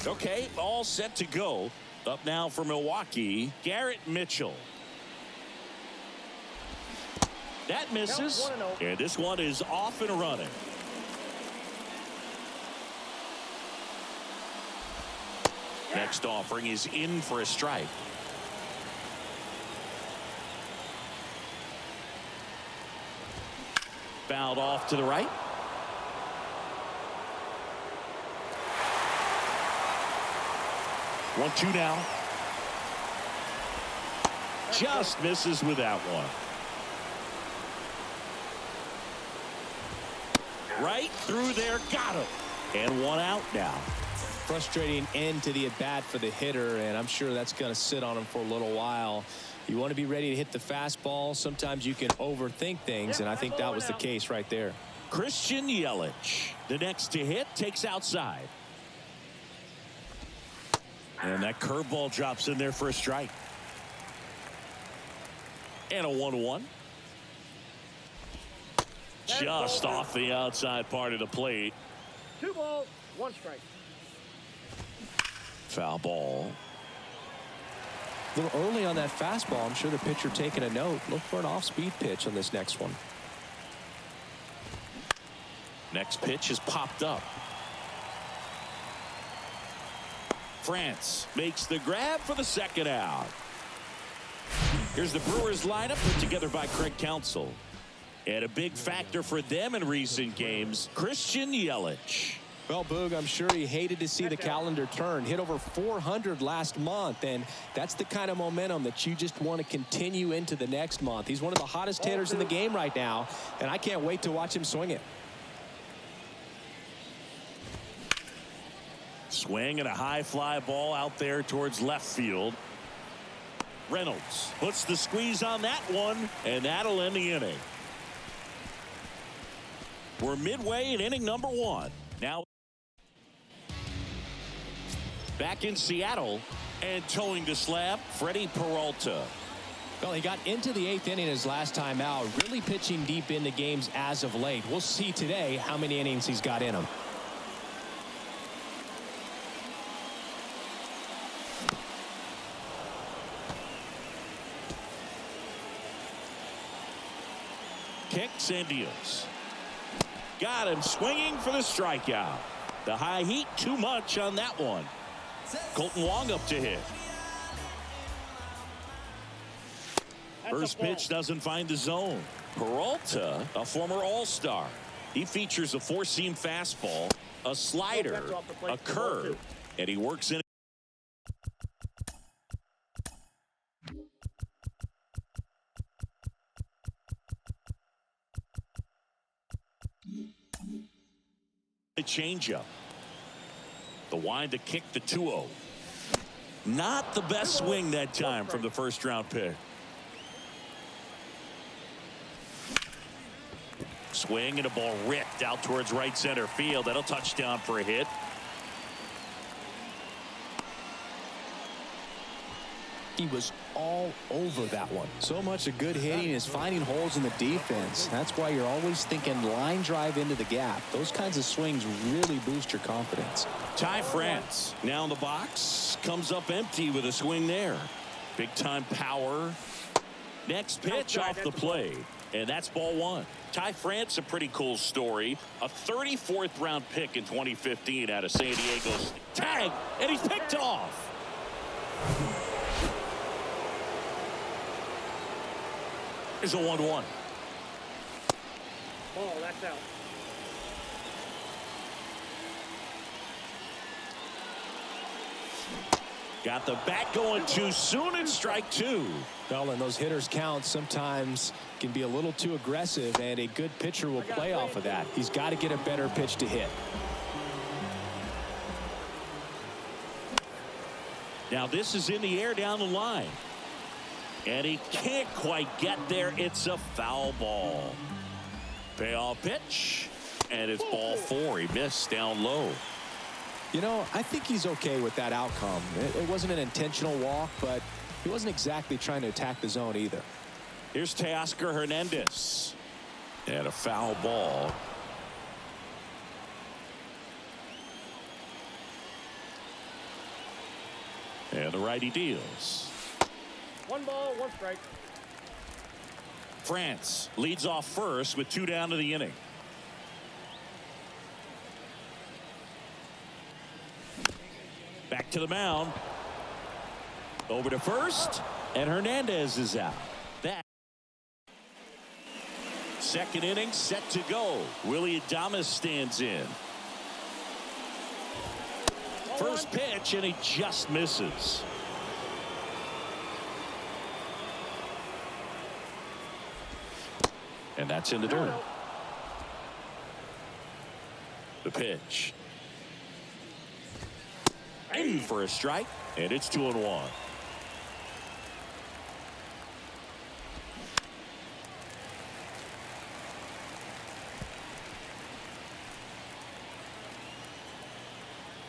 Okay, all set to go. Up now for Milwaukee, Garrett Mitchell. That misses, and this one is off and running. Next offering is in for a strike. Fouled off to the right. One-two now. Just misses with that one. Right through there, got him. And one out now. Frustrating end to the at-bat for the hitter, and I'm sure that's going to sit on him for a little while. You want to be ready to hit the fastball. Sometimes you can overthink things, and I think that was the case right there. Christian Yelich, the next to hit, takes outside. And that curveball drops in there for a strike. And a 1-1. Just off the outside part of the plate. 2 balls, 1 strike. Foul ball. A little early on that fastball. I'm sure the pitcher taking a note. Look for an off-speed pitch on this next one. Next pitch is popped up. France makes the grab for the second out. Here's the Brewers lineup put together by Craig Counsell. And a big factor for them in recent games, Christian Yelich. Well, Boog, I'm sure he hated to see the calendar turn. Hit over 400 last month, and that's the kind of momentum that you just want to continue into the next month. He's one of the hottest hitters in the game right now, and I can't wait to watch him swing it. Swing and a high fly ball out there towards left field. Reynolds puts the squeeze on that one, and that'll end the inning. We're midway in inning number 1. Now back in Seattle and towing the slab, Freddie Peralta. Well, he got into the 8th inning his last time out, really pitching deep into games as of late. We'll see today how many innings he's got in him. Kicks and deals. Got him swinging for the strikeout. The high heat too much on that one. Colton Wong up to hit. First pitch doesn't find the zone. Peralta, a former All-Star. He features a 4-seam fastball, a slider, a curve, and he works in. A changeup. The wind to kick the 2-0. Not the best swing that time from the first round pick. Swing and a ball ripped out towards right center field. That'll touch down for a hit. He was all over that one. So much of good hitting is finding holes in the defense. That's why you're always thinking line drive into the gap. Those kinds of swings really boost your confidence. Ty France now in the box. Comes up empty with a swing there. Big time power. Next pitch off the plate. And that's ball 1. Ty France, a pretty cool story. A 34th round pick in 2015 out of San Diego. Tag, and he's picked off. Here's a 1-1. Ball, that's out. Got the bat going too soon and strike 2. Well, and those hitters count sometimes can be a little too aggressive, and a good pitcher will play off of that. He's got to get a better pitch to hit. Now this is in the air down the line. And he can't quite get there. It's a foul ball. Payoff pitch. And it's ball 4. He missed down low. You know, I think he's okay with that outcome. It wasn't an intentional walk, but he wasn't exactly trying to attack the zone either. Here's Teoscar Hernandez. And a foul ball. And the righty deals. 1 ball, 1 strike. France leads off first with 2 down to the inning. Back to the mound. Over to first, and Hernandez is out. That second inning set to go. Willie Adames stands in. First pitch, and he just misses. And that's in the dirt. The pitch. In for a strike, and it's 2-1.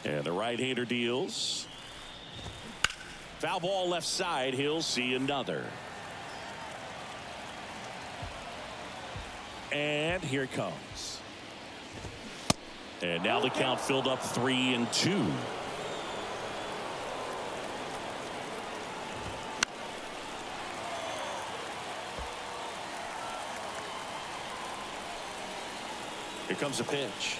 And the right-hander deals. Foul ball left side. He'll see another. And here it comes. And now the count filled up 3-2. Here comes a pitch.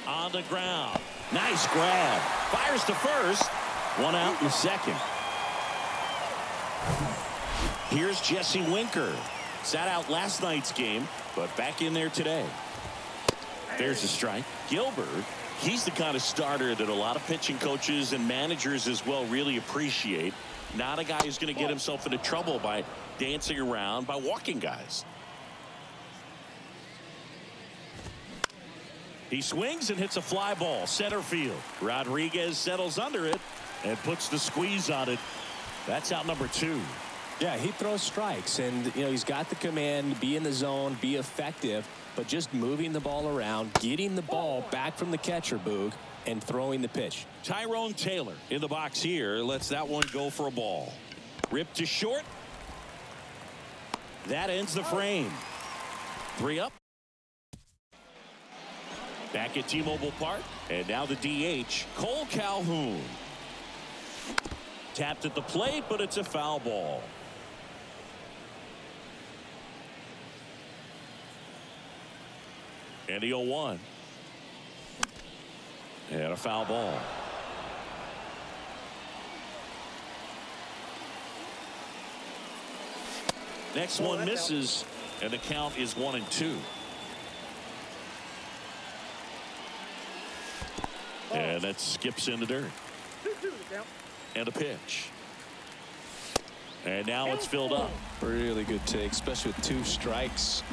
On the ground. Nice grab. Fires to first. 1 out in the second. Here's Jesse Winker. Sat out last night's game, but back in there today. There's a strike. Gilbert, he's the kind of starter that a lot of pitching coaches and managers as well really appreciate. Not a guy who's going to get himself into trouble by dancing around, by walking guys. He swings and hits a fly ball center field. Rodriguez settles under it and puts the squeeze on it. That's out number 2. Yeah, he throws strikes, and he's got the command, be in the zone, be effective, but just moving the ball around, getting the ball back from the catcher, Boog, and throwing the pitch. Tyrone Taylor in the box here lets that one go for a ball. Ripped to short. That ends the frame. 3 up. Back at T-Mobile Park, and now the DH, Cole Calhoun. Tapped at the plate, but it's a foul ball. And the 0-1. And a foul ball. Next one misses, and the count is 1-2. And that skips in the dirt. 2-2 the count. And a pitch. And now it's filled up. Really good take, especially with 2 strikes.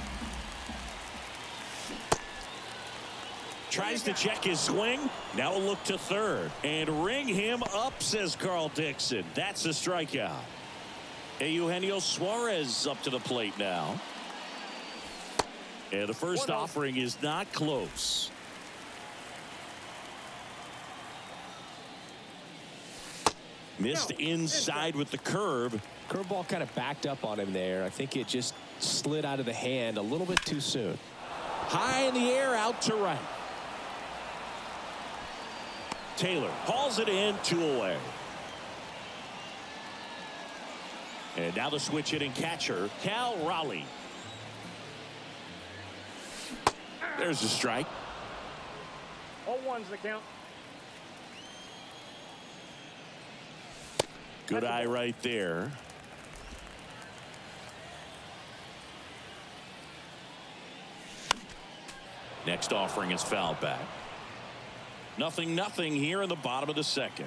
Tries to check his swing. Now a look to third. And ring him up, says Carl Dixon. That's a strikeout. Eugenio Suarez up to the plate now. And the first offering is not close. Missed inside with the curve. Curveball kind of backed up on him there. I think it just slid out of the hand a little bit too soon. High in the air, out to right. Taylor hauls it in, 2 away. And now the switch hitting catcher, Cal Raleigh. There's a strike. 0-1's the count. Good eye right there. Next offering is fouled back. 0-0 here in the bottom of the second.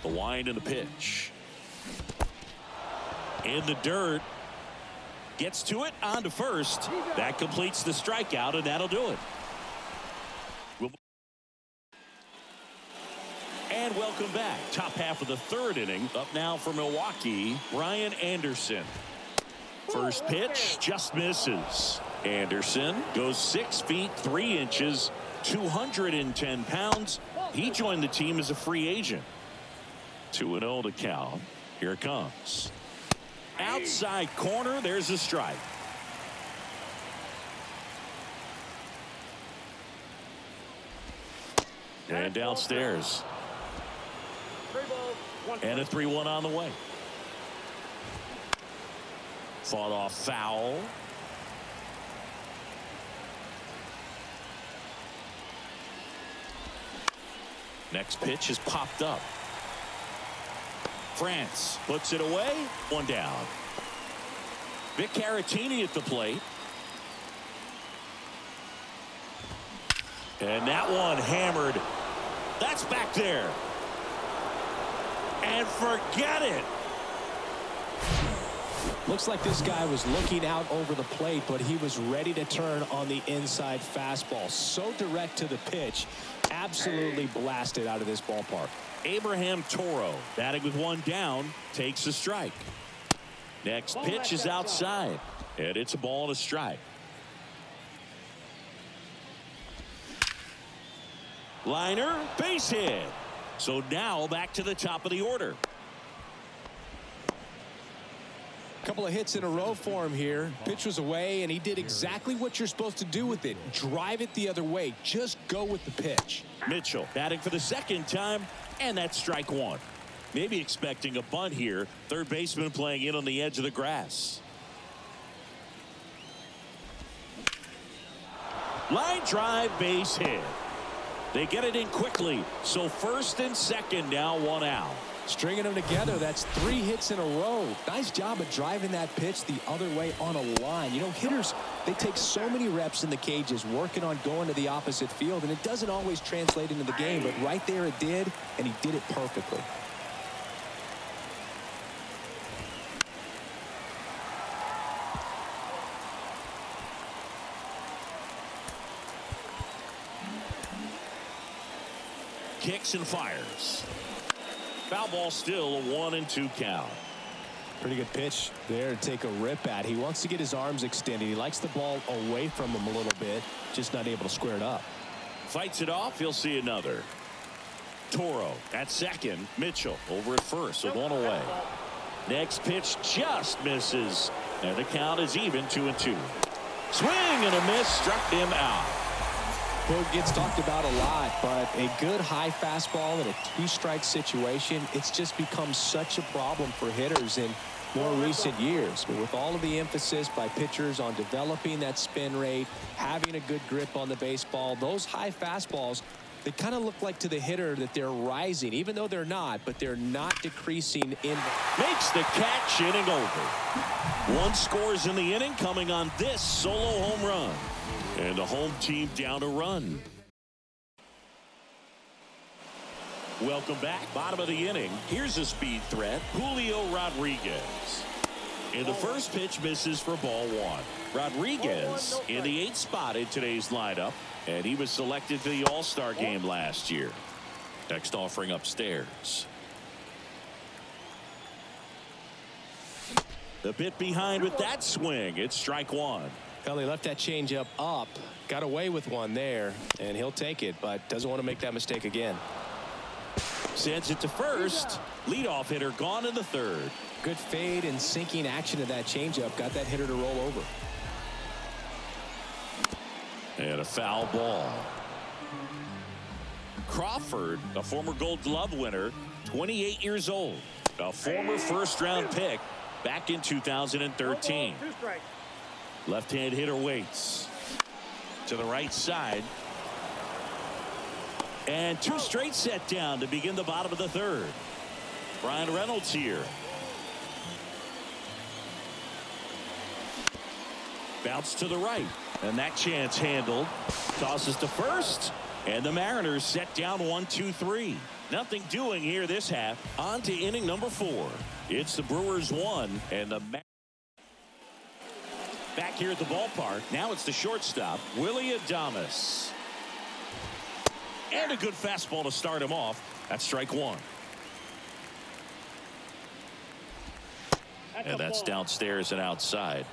The wind and the pitch. In the dirt. Gets to it, on to first. That completes the strikeout, and that'll do it. And welcome back. Top half of the 3rd inning. Up now for Milwaukee, Brian Anderson. First pitch just misses. Anderson goes 6 feet 3 inches, 210 pounds. He joined the team as a free agent. 2-0 to count. Here it comes. Outside corner, there's a strike. And downstairs. 3 balls, 1 strike. And a 3-1 on the way. Fought off foul. Next pitch is popped up. France puts it away. 1 down. Vic Caratini at the plate. And that one hammered. That's back there. And forget it. Looks like this guy was looking out over the plate, but he was ready to turn on the inside fastball. So direct to the pitch. Absolutely blasted out of this ballpark. Abraham Toro, batting with 1 down, takes a strike. Next pitch is outside, and it's a ball and a strike. Liner, base hit. So now back to the top of the order. Couple of hits in a row for him here. Pitch was away, and he did exactly what you're supposed to do with it. Drive it the other way. Just go with the pitch. Mitchell batting for the 2nd time, and that's strike 1. Maybe expecting a bunt here. Third baseman playing in on the edge of the grass. Line drive, base hit. They get it in quickly. So 1st and 2nd now, 1 out. Stringing them together, that's 3 hits in a row. Nice job of driving that pitch the other way on a line. You know, hitters, they take so many reps in the cages working on going to the opposite field, and it doesn't always translate into the game, but right there it did, and he did it perfectly. Kicks and fires. Foul ball, still a 1-2 count. Pretty good pitch there to take a rip at. He wants to get his arms extended. He likes the ball away from him a little bit, just not able to square it up. Fights it off. He'll see another. Toro at second. Mitchell over at first, so 1 away. Next pitch just misses, and the count is even, 2-2. Swing and a miss, struck him out. Boog gets talked about a lot, but a good high fastball in a 2-strike situation, it's just become such a problem for hitters in more recent years. But with all of the emphasis by pitchers on developing that spin rate, having a good grip on the baseball, those high fastballs, they kind of look like to the hitter that they're rising, even though they're not, but they're not decreasing in. Makes the catch, inning over. 1 scores in the inning, coming on this solo home run. And the home team down a run. Welcome back. Bottom of the inning. Here's a speed threat. Julio Rodriguez. And the first pitch misses for ball 1. Rodriguez in the 8th spot in today's lineup. And he was selected for the All-Star game last year. Next offering upstairs. A bit behind with that swing. It's strike 1. Well, he left that changeup up, got away with one there, and he'll take it, but doesn't want to make that mistake again. Sends it to first. Leadoff hitter gone in the 3rd. Good fade and sinking action of that changeup got that hitter to roll over. And a foul ball. Crawford, a former Gold Glove winner, 28 years old, a former first-round pick back in 2013. 2 strikes. Left-hand hitter waits to the right side. And 2 straight set down to begin the bottom of the 3rd. Brian Reynolds here. Bounce to the right. And that chance handled. Tosses to first. And the Mariners set down 1-2-3. Nothing doing here this half. On to inning number 4. It's the Brewers 1 and the back here at the ballpark. Now it's the shortstop, Willie Adames. And a good fastball to start him off. That's strike 1. And that's downstairs and outside.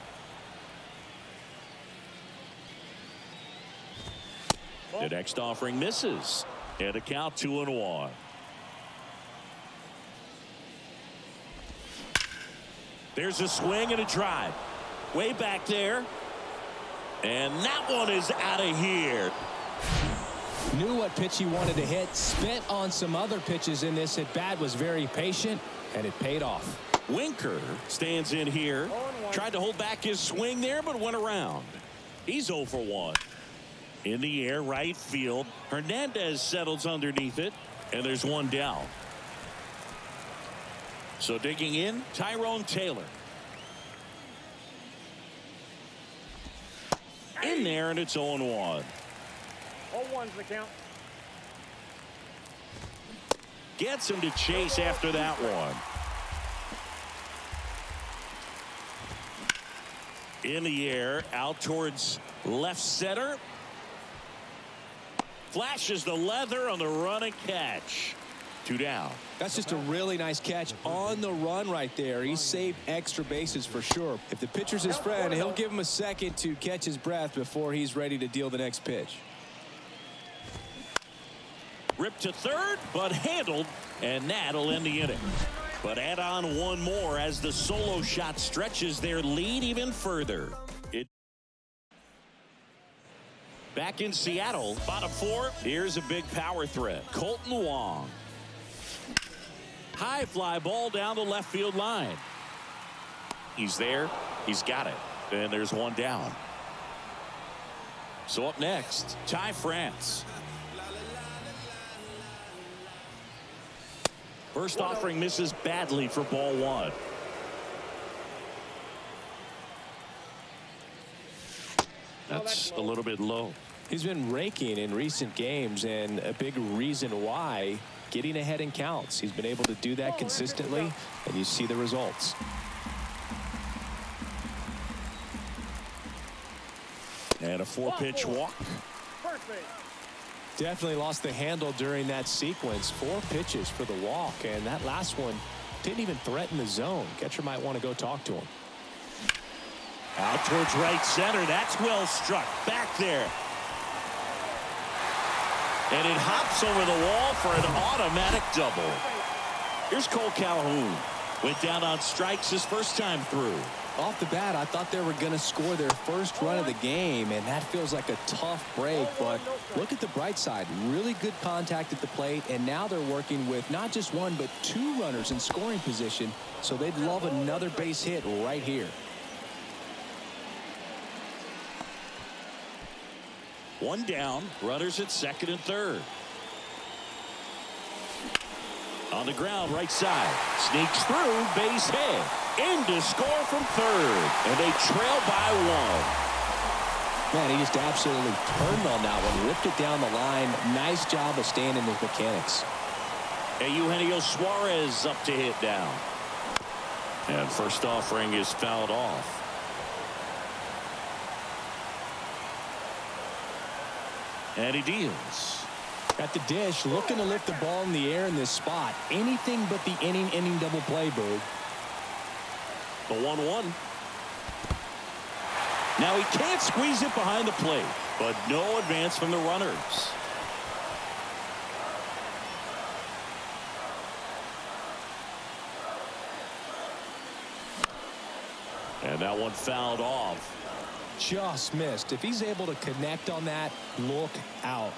The next offering misses. And a count 2-1. There's a swing and a drive. Way back there. And that one is out of here. Knew what pitch he wanted to hit. Spent on some other pitches in this at bat. Was very patient, and it paid off. Winker stands in here. Tried to hold back his swing there, but went around. He's 0 for 1. In the air, right field. Hernandez settles underneath it, and there's one down. So digging in, Tyrone Taylor. In there, and it's 0-1. 0-1's the count. Gets him to chase after that one. In the air, out towards left center. Flashes the leather on the run and catch. 2 down. That's just a really nice catch on the run right there. He saved extra bases for sure. If the pitcher's his friend, he'll give him a second to catch his breath before he's ready to deal the next pitch. Ripped to third, but handled, and that'll end the inning. But add on one more as the solo shot stretches their lead even further. Back in Seattle, bottom 4. Here's a big power threat. Colton Wong. High fly ball down the left field line. He's there. He's got it. And there's one down. So up next, Ty France. First offering misses badly for ball 1. That's a little bit low. He's been raking in recent games, and a big reason why, getting ahead in counts. He's been able to do that consistently, and you see the results. And a 4-pitch walk. Definitely lost the handle during that sequence. 4 pitches for the walk, and that last one didn't even threaten the zone. Catcher might want to go talk to him. Out towards right center. That's well struck. Back there. And it hops over the wall for an automatic double. Here's Cole Calhoun. Went down on strikes his first time through. Off the bat, I thought they were going to score their first run of the game, and that feels like a tough break. But look at the bright side. Really good contact at the plate, and now they're working with not just 1 but 2 runners in scoring position, so they'd love another base hit right here. One down, runners at second and third. On the ground, right side. Sneaks through, base hit. In to score from third. And they trail by 1. Man, he just absolutely turned on that one. Ripped it down the line. Nice job of staying in his mechanics. And Eugenio Suarez up to hit down. And first offering is fouled off. And he deals. At the dish, looking to lift the ball in the air in this spot. Anything but the inning double play, Boog. The 1-1. Now he can't squeeze it behind the plate, but no advance from the runners. And that one fouled off. Just missed. If he's able to connect on that, look out.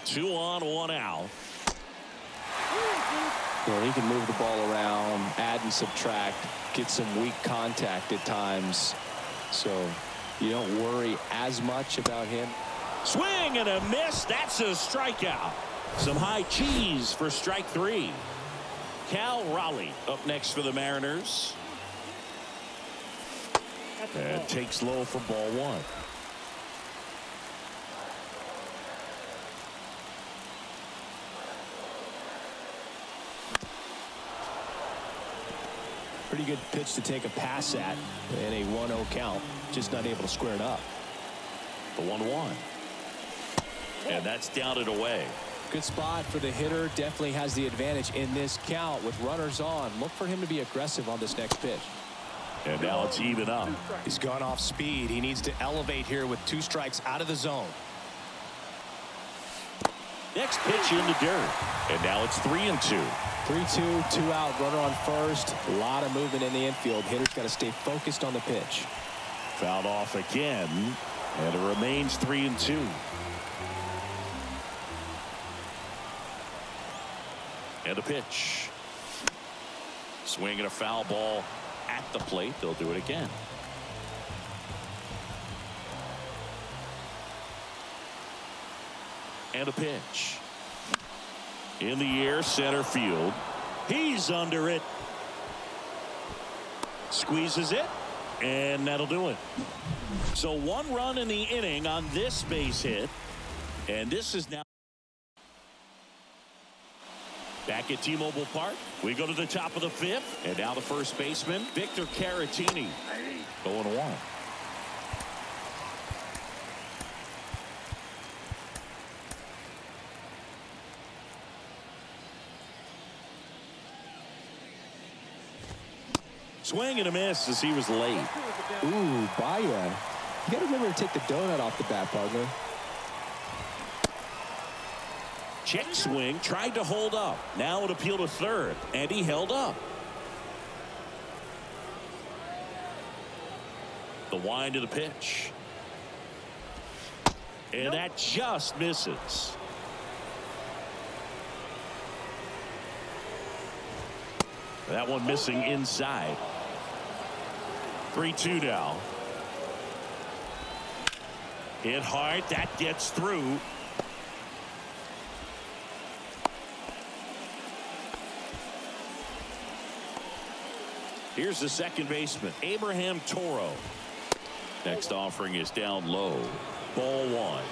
2 on, 1 out. Well, he can move the ball around, add and subtract, get some weak contact at times. So you don't worry as much about him. Swing and a miss. That's a strikeout. Some high cheese for strike 3. Cal Raleigh up next for the Mariners. And takes low for ball 1. Pretty good pitch to take a pass at in a 1-0 count. Just not able to square it up. The 1-1. And that's down and away. Good spot for the hitter. Definitely has the advantage in this count with runners on. Look for him to be aggressive on this next pitch. And now it's even up. He's gone off speed. He needs to elevate here with 2 strikes out of the zone. Next pitch in the dirt. And now it's 3-2. 3-2, 2 out, runner on first. A lot of movement in the infield. Hitter's got to stay focused on the pitch. Fouled off again, and it remains 3-2. And a pitch. Swinging a foul ball at the plate. They'll do it again. And a pitch. In the air, center field. He's under it. Squeezes it, and that'll do it. So 1 run in the inning on this base hit. And this is now back at T-Mobile Park. We go to the top of the 5th. And now the first baseman, Victor Caratini, going 1. Swing and a miss as he was late. Ooh, Baya. You got to remember to take the donut off the bat, partner. Check swing, tried to hold up. Now it appealed to third, and he held up. The wind of the pitch. And that just misses. That one missing inside. 3-2 now. Hit hard. That gets through. Here's the second baseman, Abraham Toro. Next offering is down low. Ball 1.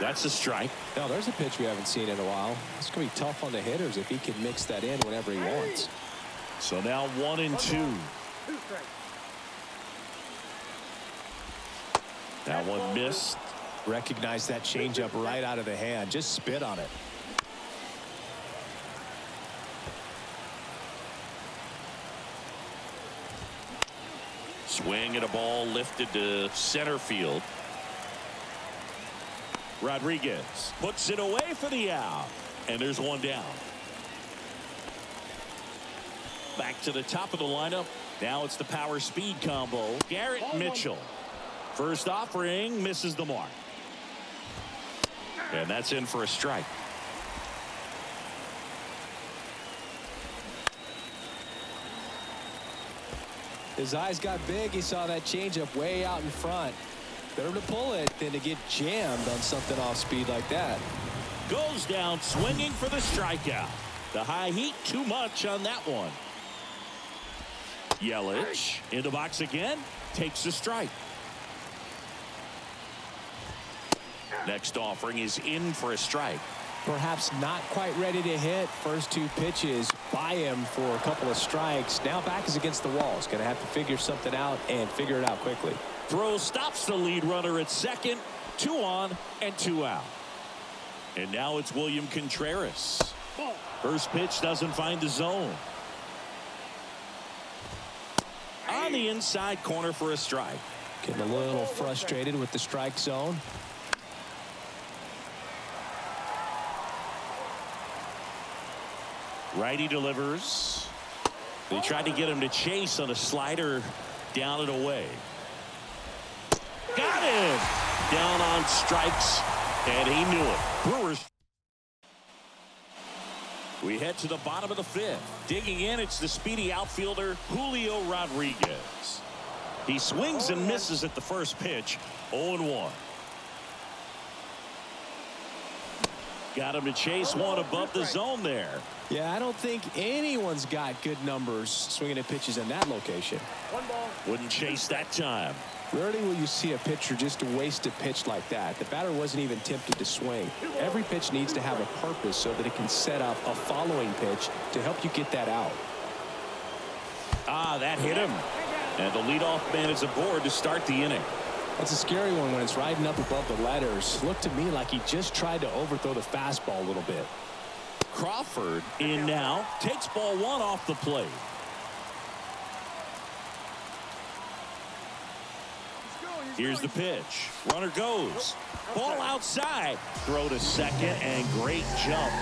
That's a strike. Now there's a pitch we haven't seen in a while. It's going to be tough on the hitters if he can mix that in whenever he wants. So now 1-2. That one missed. Recognize that changeup right out of the hand. Just spit on it. Swing and a ball lifted to center field. Rodriguez puts it away for the out. And there's one down. Back to the top of the lineup. Now it's the power speed combo. Garrett Mitchell. First offering misses the mark. And that's in for a strike. His eyes got big. He saw that changeup way out in front. Better to pull it than to get jammed on something off speed like that. Goes down swinging for the strikeout. The high heat too much on that one. Yelich in the box again. Takes the strike. Next offering is in for a strike. Perhaps not quite ready to hit. First 2 pitches by him for a couple of strikes. Now back is against the wall. He's going to have to figure something out and figure it out quickly. Throw stops the lead runner at second. 2 on and 2 out. And now it's William Contreras. First pitch doesn't find the zone. On the inside corner for a strike. Getting a little frustrated with the strike zone. Righty delivers. They tried to get him to chase on a slider down and away. Got him! Down on strikes, and he knew it. Brewers. We head to the bottom of the 5th. Digging in, it's the speedy outfielder, Julio Rodriguez. He swings and misses at the first pitch, 0-1. Got him to chase one above the zone there. Yeah, I don't think anyone's got good numbers swinging at pitches in that location. Wouldn't chase that time. Rarely will you see a pitcher just waste a pitch like that. The batter wasn't even tempted to swing. Every pitch needs to have a purpose so that it can set up a following pitch to help you get that out. Ah, that hit him. And the leadoff man is aboard to start the inning. That's a scary one when it's riding up above the letters. Looked to me like he just tried to overthrow the fastball a little bit. Crawford in now. Takes ball 1 off the plate. Here's the pitch. Runner goes. Ball outside. Throw to second, and great jump.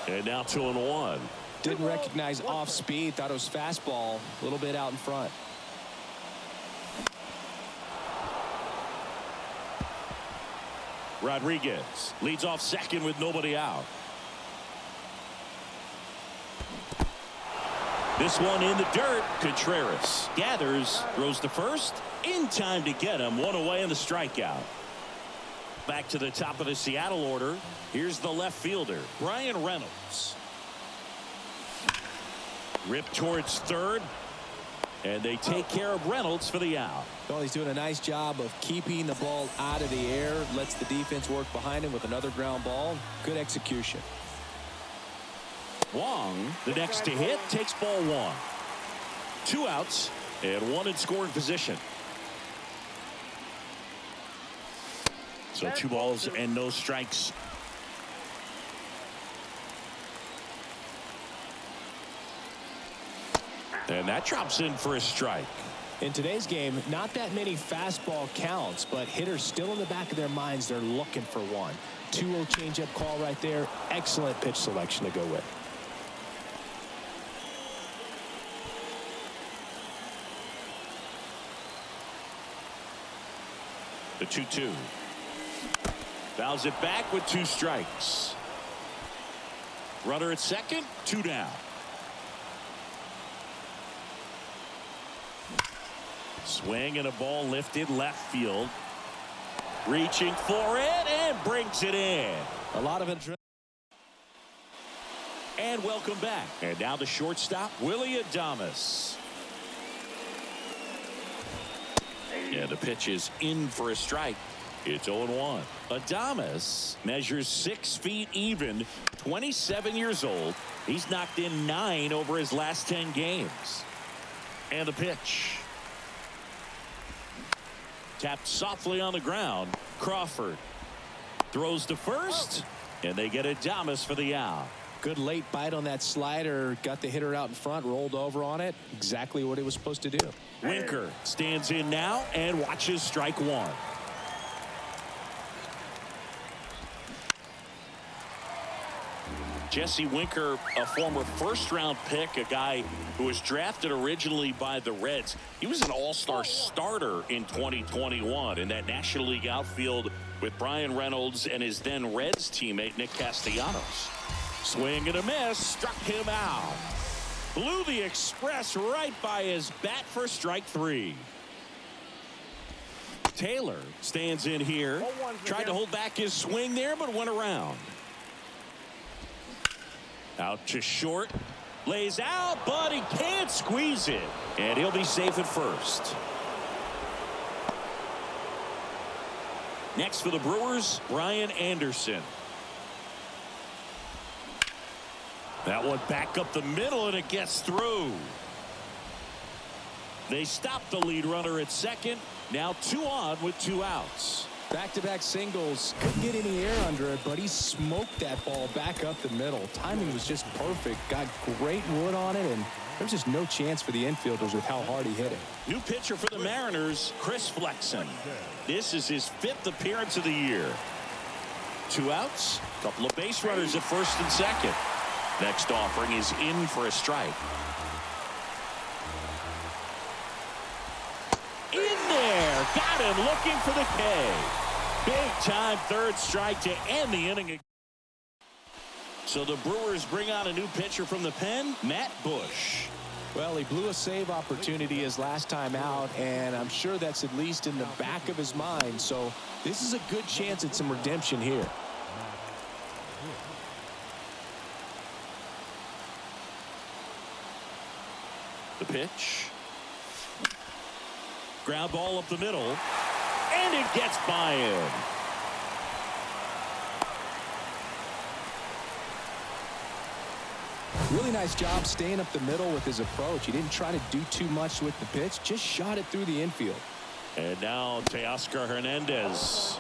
And now 2-1. Didn't recognize off speed. Thought it was fastball. A little bit out in front. Rodriguez leads off second with nobody out. This one in the dirt. Contreras gathers, throws to first. In time to get him. One away in the strikeout. Back to the top of the Seattle order. Here's the left fielder, Bryan Reynolds. Ripped towards third. And they take care of Reynolds for the out. Well, he's doing a nice job of keeping the ball out of the air. Lets the defense work behind him with another ground ball. Good execution. Wong, the next to hit, takes ball one. 2 outs and 1 in scoring position. So 2 balls and no strikes. And that drops in for a strike. In today's game, not that many fastball counts, but hitters still in the back of their minds, they're looking for one. 2-0 changeup call right there. Excellent pitch selection to go with. The 2-2. Fouls it back with 2 strikes. Runner at second, 2 down. Swing and a ball lifted left field. Reaching for it and brings it in. A lot of interest. And welcome back. And now the shortstop, Willy Adames. And the pitch is in for a strike. It's 0-1. Adames measures 6 feet even, 27 years old. He's knocked in 9 over his last 10 games. And the pitch. Tapped softly on the ground. Crawford throws to first, and they get Adames for the out. Good late bite on that slider. Got the hitter out in front, rolled over on it. Exactly what he was supposed to do. Winker stands in now and watches strike 1. Jesse Winker, a former first-round pick, a guy who was drafted originally by the Reds. He was an all-star starter in 2021 in that National League outfield with Bryan Reynolds and his then Reds teammate Nick Castellanos. Swing and a miss, struck him out. Blew the express right by his bat for strike 3. Taylor stands in here. Tried to hold back his swing there, but went around. Out to short. Lays out, but he can't squeeze it. And he'll be safe at first. Next for the Brewers, Brian Anderson. That one back up the middle, and it gets through. They stop the lead runner at second. Now 2 on with 2 outs. Back-to-back singles. Couldn't get any air under it, but he smoked that ball back up the middle. Timing was just perfect. Got great wood on it, and there was just no chance for the infielders with how hard he hit it. New pitcher for the Mariners, Chris Flexen. This is his 5th appearance of the year. 2 outs, couple of base runners at first and second. Next offering is in for a strike. In there, got him looking for the K. Big time 3rd strike to end the inning. So the Brewers bring on a new pitcher from the pen, Matt Bush. Well, he blew a save opportunity his last time out, and I'm sure that's at least in the back of his mind. So this is a good chance at some redemption here. The pitch. Ground ball up the middle. And it gets by him. Really nice job staying up the middle with his approach. He didn't try to do too much with the pitch. Just shot it through the infield. And now Teoscar Hernandez.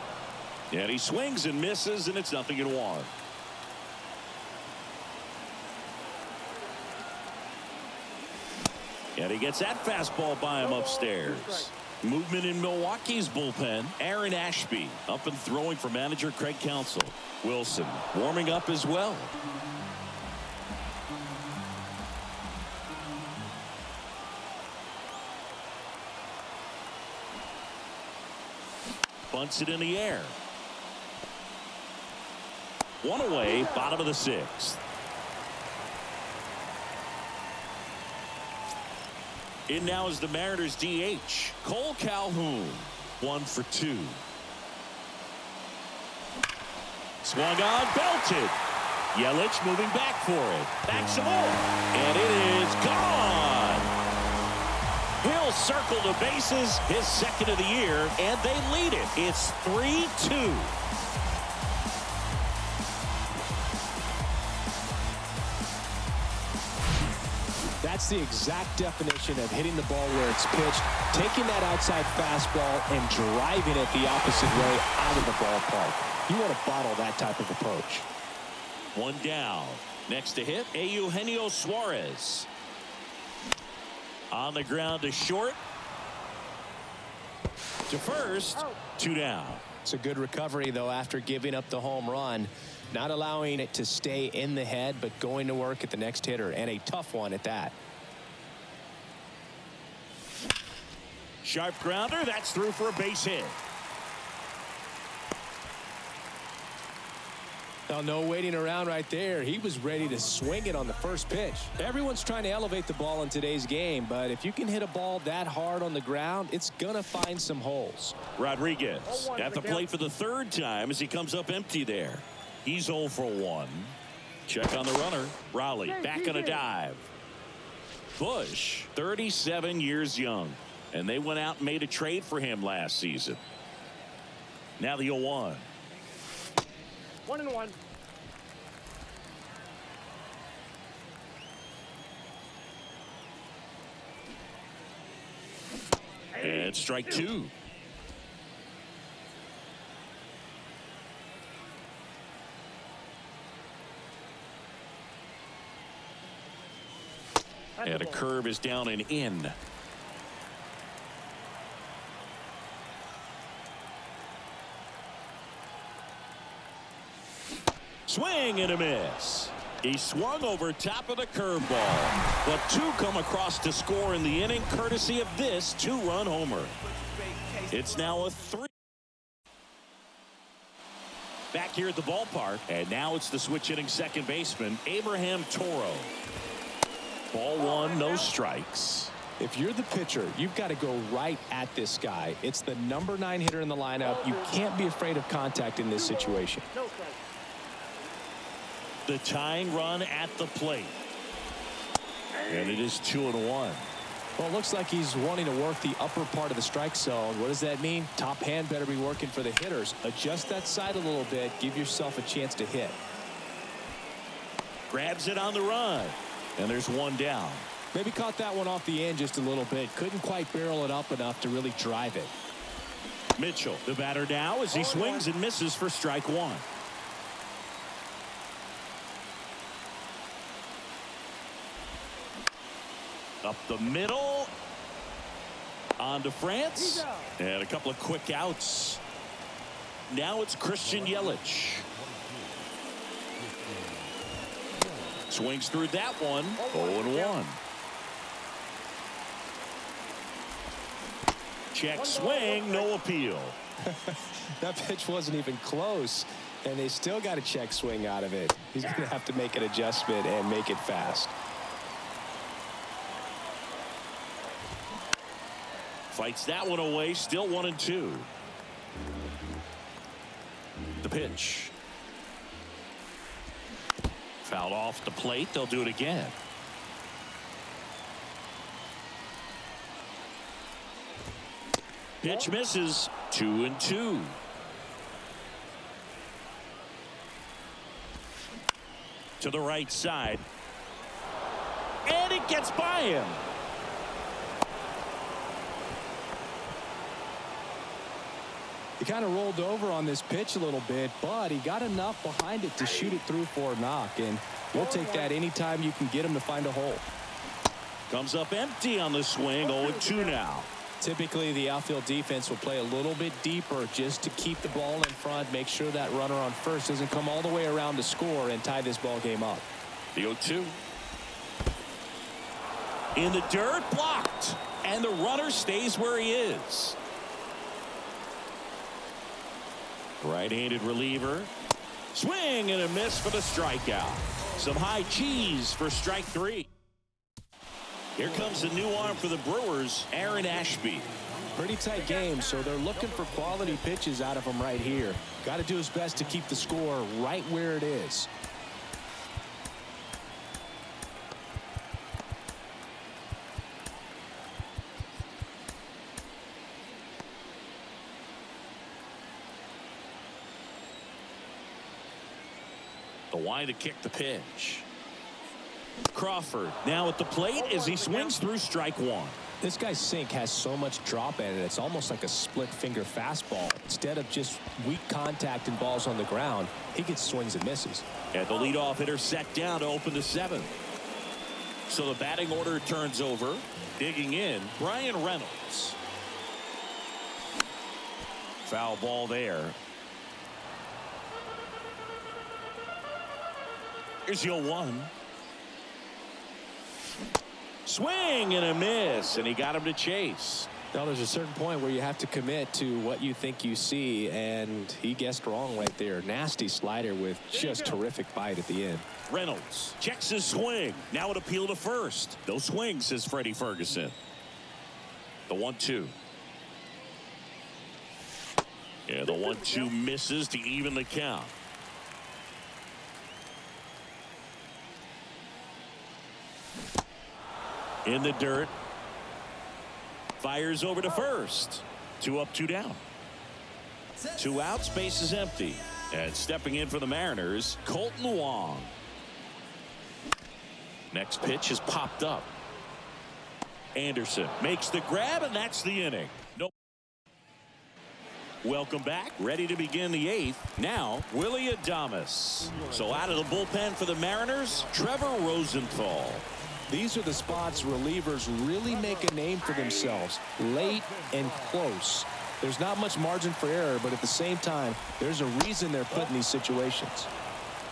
And he swings and misses, and it's 0-1. And he gets that fastball by him upstairs. Movement in Milwaukee's bullpen. Aaron Ashby up and throwing for manager Craig Counsell. Wilson warming up as well. Bunts it in the air. One away, bottom of the sixth. In now is the Mariners DH, Cole Calhoun. 1 for 2. Swung on, belted. Yelich moving back for it. Back some more. And it is gone. He'll circle the bases, his second of the year, and they lead it. It's 3-2. That's the exact definition of hitting the ball where it's pitched, taking that outside fastball and driving it the opposite way out of the ballpark. You want to bottle that type of approach. One down. Next to hit, Eugenio Suarez. On the ground to short. To first. 2 down. It's a good recovery, though, after giving up the home run. Not allowing it to stay in the head, but going to work at the next hitter, and a tough one at that. Sharp grounder. That's through for a base hit. Now, no waiting around right there. He was ready to swing it on the first pitch. Everyone's trying to elevate the ball in today's game, but if you can hit a ball that hard on the ground, it's going to find some holes. Rodriguez at the plate for the third time as he comes up empty there. He's 0 for 1. Check on the runner. Raleigh back on a dive. Bush, 37 years young, and they went out and made a trade for him last season. Now the 0-1. 1-1. And strike 2. And a curve is down and in. Swing and a miss. He swung over top of the curveball, but 2 come across to score in the inning courtesy of this 2-run homer. It's now a 3. Back here at the ballpark, and now it's the switch hitting second baseman Abraham Toro. Ball 1, no strikes. If you're the pitcher, you've got to go right at this guy. It's the number 9 hitter in the lineup. You can't be afraid of contact in this situation. The tying run at the plate. And it is 2-1. Well, it looks like he's wanting to work the upper part of the strike zone. What does that mean? Top hand better be working for the hitters. Adjust that side a little bit. Give yourself a chance to hit. Grabs it on the run. And there's 1 down. Maybe caught that one off the end just a little bit. Couldn't quite barrel it up enough to really drive it. Mitchell, the batter now as he swings and misses for strike 1. Up the middle. On to France. And a couple of quick outs. Now it's Christian Yelich. Swings through that one. 0-1. Check swing. No appeal. That pitch wasn't even close. And they still got a check swing out of it. He's going to have to make an adjustment and make it fast. Fights that one away. Still 1-2. The pitch. Fouled off the plate. They'll do it again. Pitch misses. 2-2. To the right side. And it gets by him. He kind of rolled over on this pitch a little bit, but he got enough behind it to shoot it through for a knock, and we'll take that anytime you can get him to find a hole. Comes up empty on the swing. 0-2 now. Typically, the outfield defense will play a little bit deeper just to keep the ball in front, make sure that runner on first doesn't come all the way around to score and tie this ball game up. The 0-2. In the dirt, blocked. And the runner stays where he is. Right-handed reliever. Swing and a miss for the strikeout. Some high cheese for strike 3. Here comes the new arm for the Brewers, Aaron Ashby. Pretty tight game, so they're looking for quality pitches out of him right here. Got to do his best to keep the score right where it is. The wide to kick the pitch. Crawford now at the plate as he swings through strike 1. This guy's sink has so much drop in it. It's almost like a split finger fastball. Instead of just weak contact and balls on the ground, he gets swings and misses. And the leadoff hitter set down to open the 7th. So the batting order turns over. Digging in, Brian Reynolds. Foul ball there. Here's the 0-1. Swing and a miss, and he got him to chase. Now there's a certain point where you have to commit to what you think you see, and he guessed wrong right there. Nasty slider with just terrific bite at the end. Reynolds checks his swing. Now an appeal to first. No swing, says Freddie Ferguson. The 1-2. Yeah, the 1-2 misses to even the count. In the dirt. Fires over to first. 2 up, 2 down. 2 outs, base is empty. And stepping in for the Mariners, Colton Wong. Next pitch is popped up. Anderson makes the grab, and that's the inning. Nope. Welcome back. Ready to begin the 8th. Now, Willie Adames. So out of the bullpen for the Mariners, Trevor Rosenthal. These are the spots relievers really make a name for themselves. Late and close. There's not much margin for error, but at the same time, there's a reason they're put in these situations.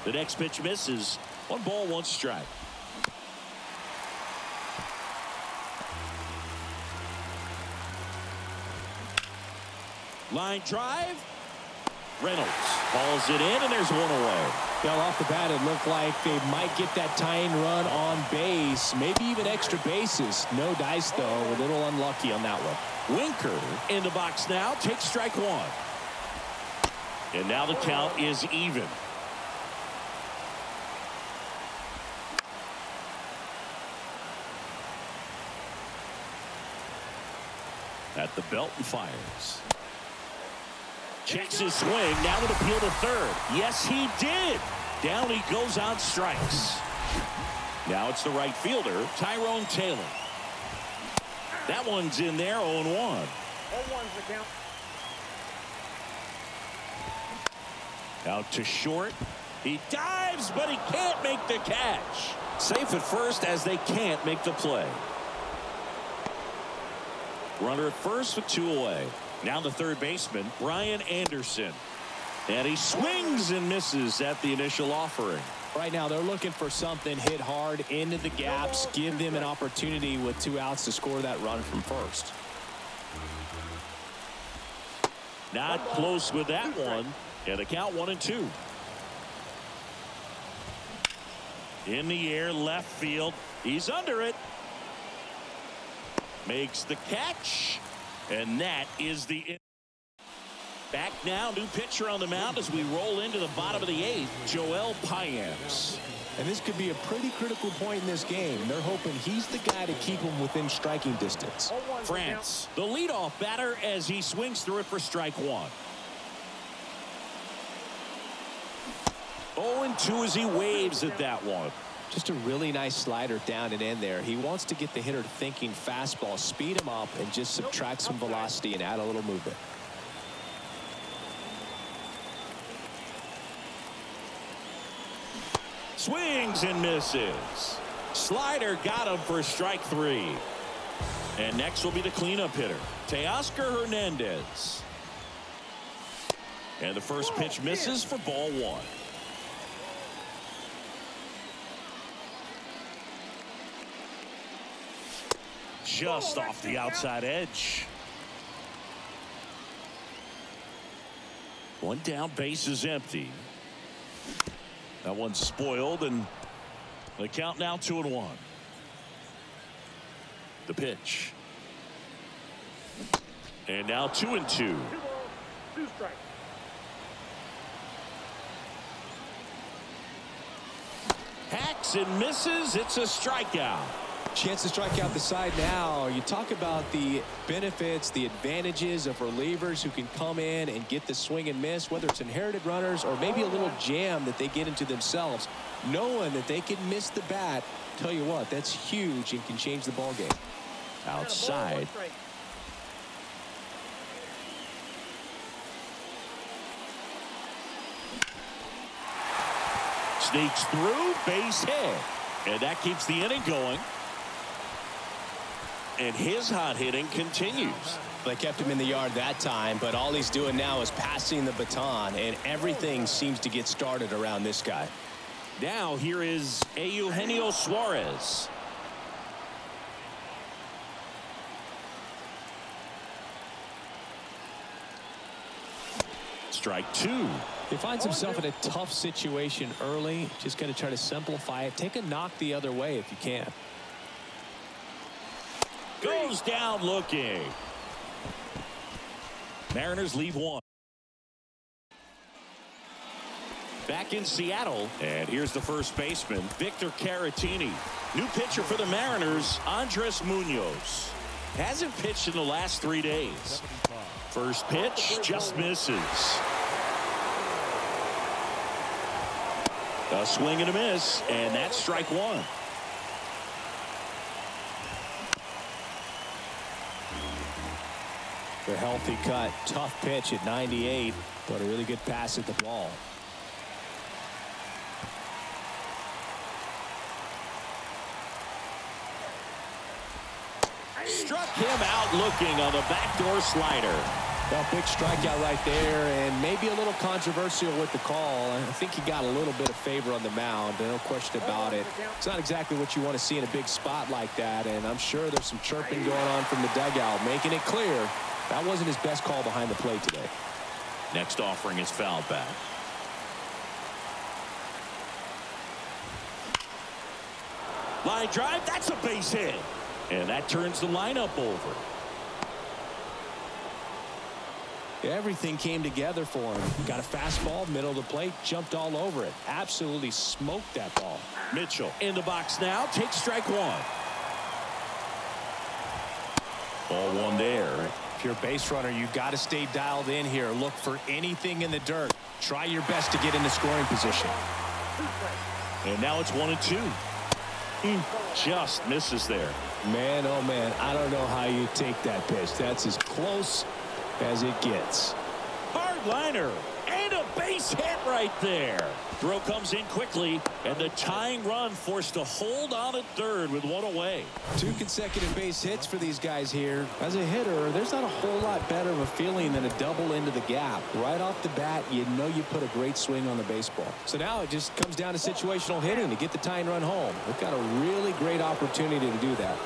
The next pitch misses. 1 ball, 1 strike. Line drive. Reynolds hauls it in, and there's 1 away. Now off the bat, it looked like they might get that tying run on base, maybe even extra bases. No dice, though. A little unlucky on that one. Winker in the box now, takes strike 1. And now the count is even. At the belt and fires. Checks his swing. Now an appeal to third. Yes, he did. Down he goes on strikes. Now it's the right fielder, Tyrone Taylor. That one's in there, 0-1. 0-1's the count. Out to short. He dives, but he can't make the catch. Safe at first as they can't make the play. Runner at first with 2 away. Now the third baseman, Brian Anderson. And he swings and misses at the initial offering. Right now, they're looking for something hit hard into the gaps, give them an opportunity with 2 outs to score that run from first. Not close with that one. And the count 1-2. In the air, left field. He's under it. Makes the catch. And that is the back now. New pitcher on the mound as we roll into the bottom of the 8th. Joel Payamps. And this could be a pretty critical point in this game. They're hoping he's the guy to keep them within striking distance. France, the leadoff batter as he swings through it for strike 1. 0-2 as he waves at that one. Just a really nice slider down and in there. He wants to get the hitter thinking fastball, speed him up, and just subtract some velocity and add a little movement. Swings and misses. Slider got him for strike 3. And next will be the cleanup hitter, Teoscar Hernandez. And the first pitch misses for ball 1. Just off the outside edge. One down, base is empty. That one's spoiled, and the count now 2-1. The pitch. And now 2-2. 2 strikes. Hacks and misses. It's a strikeout. Chance to strike out the side now. You talk about the benefits, the advantages of relievers who can come in and get the swing and miss, whether it's inherited runners or maybe a little jam that they get into themselves. Knowing that they can miss the bat, tell you what, that's huge and can change the ball game. Outside. Sneaks through, base hit. And that keeps the inning going. And his hot hitting continues. They kept him in the yard that time, but all he's doing now is passing the baton, and everything seems to get started around this guy. Now here is Eugenio Suarez. Strike 2. He finds himself in a tough situation early. Just got to try to simplify it. Take a knock the other way if you can. Goes down looking. Mariners leave 1. Back in Seattle, and here's the first baseman, Victor Caratini. New pitcher for the Mariners, Andres Munoz. Hasn't pitched in the last 3 days. First pitch just misses. A swing and a miss, and that's strike 1. The healthy cut, tough pitch at 98, but a really good pass at the ball. Struck him out looking on the backdoor slider. Well, big strikeout right there, and maybe a little controversial with the call. I think he got a little bit of favor on the mound, no question about it. It's not exactly what you want to see in a big spot like that, and I'm sure there's some chirping going on from the dugout, making it clear that wasn't his best call behind the plate today. Next offering is foul back. Line drive, that's a base hit. And that turns the lineup over. Everything came together for him. Got a fastball, middle of the plate, jumped all over it. Absolutely smoked that ball. Mitchell in the box now, takes strike 1. Ball 1 there. If you're a base runner, you got to stay dialed in here. Look for anything in the dirt. Try your best to get into scoring position. And now it's 1-2. Just misses there. Man, oh man, I don't know how you take that pitch. That's as close as it gets. Hard liner and a base hit right there. Throw comes in quickly, and the tying run forced to hold on at third with 1 away. 2 consecutive base hits for these guys here. As a hitter, there's not a whole lot better of a feeling than a double into the gap. Right off the bat, you know you put a great swing on the baseball. So now it just comes down to situational hitting to get the tying run home. We've got a really great opportunity to do that.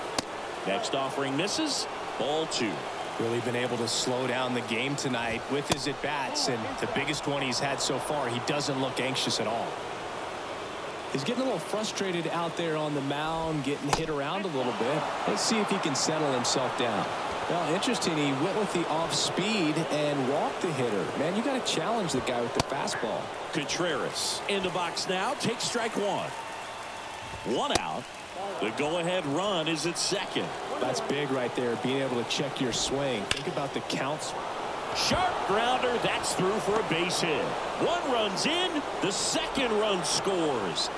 Next offering misses. Ball 2. Really been able to slow down the game tonight with his at-bats, and the biggest one he's had so far, he doesn't look anxious at all. He's getting a little frustrated out there on the mound, getting hit around a little bit. Let's see if he can settle himself down. Well, interesting, he went with the off-speed and walked the hitter. Man, you got to challenge the guy with the fastball. Contreras in the box now, takes strike 1. 1 out. The go-ahead run is at second. That's big right there, being able to check your swing. Think about the counts. Sharp grounder, that's through for a base hit. 1 runs in, the second run scores.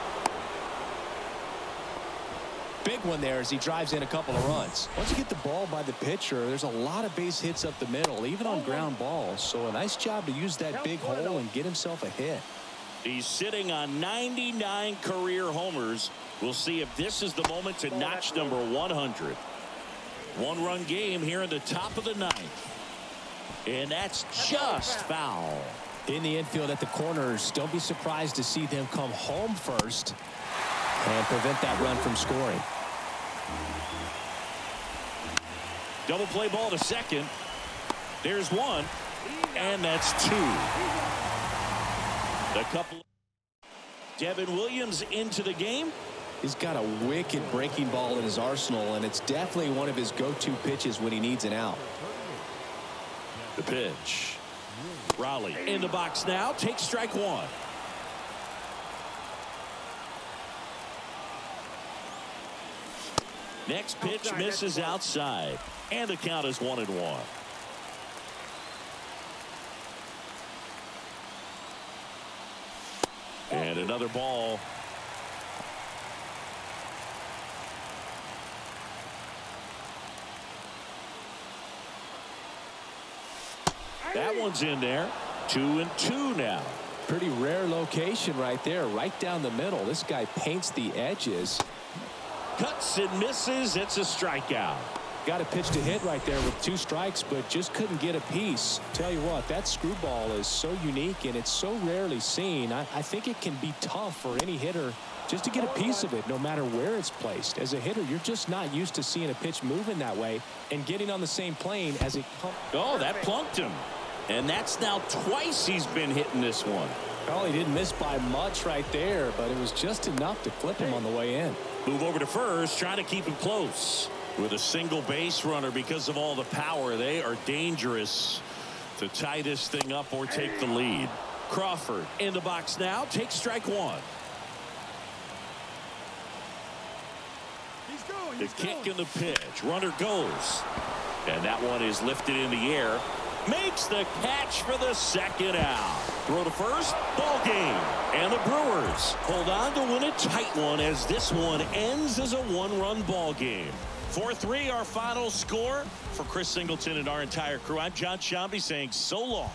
Big one there as he drives in a couple of runs. Once you get the ball by the pitcher, there's a lot of base hits up the middle, even on ground balls. So a nice job to use that big hole and get himself a hit. He's sitting on 99 career homers. We'll see if this is the moment to notch number 100. One-run game here in the top of the ninth. And that's just foul. In the infield at the corners, don't be surprised to see them come home first and prevent that run from scoring. Double play ball to second. There's one, and that's two. A couple. Devin Williams into the game. He's got a wicked breaking ball in his arsenal, and it's definitely one of his go-to pitches when he needs an out. The pitch. Raleigh in the box now. Takes strike one. Next pitch misses outside. And the count is 1-1. And another ball. That one's in there. 2-2 now. Pretty rare location right there, right down the middle. This guy paints the edges. Cuts and misses. It's a strikeout. Got a pitch to hit right there with 2 strikes, but just couldn't get a piece. Tell you what, that screwball is so unique and it's so rarely seen. I think it can be tough for any hitter just to get a piece of it, no matter where it's placed. As a hitter, you're just not used to seeing a pitch moving that way and getting on the same plane as it comes. Oh, that plunked him. And that's now twice he's been hitting this one. Well, he didn't miss by much right there, but it was just enough to clip him on the way in. Move over to first, trying to keep him close. With a single base runner, because of all the power, they are dangerous to tie this thing up or take the lead. Crawford in the box now. Takes strike one. The kick and the pitch. Runner goes. And that one is lifted in the air. Makes the catch for the second out. Throw to first. Ball game. And the Brewers hold on to win a tight one as this one ends as a one-run ball game. 4-3 our final score. For Chris Singleton and our entire crew, I'm John Shambi saying so long.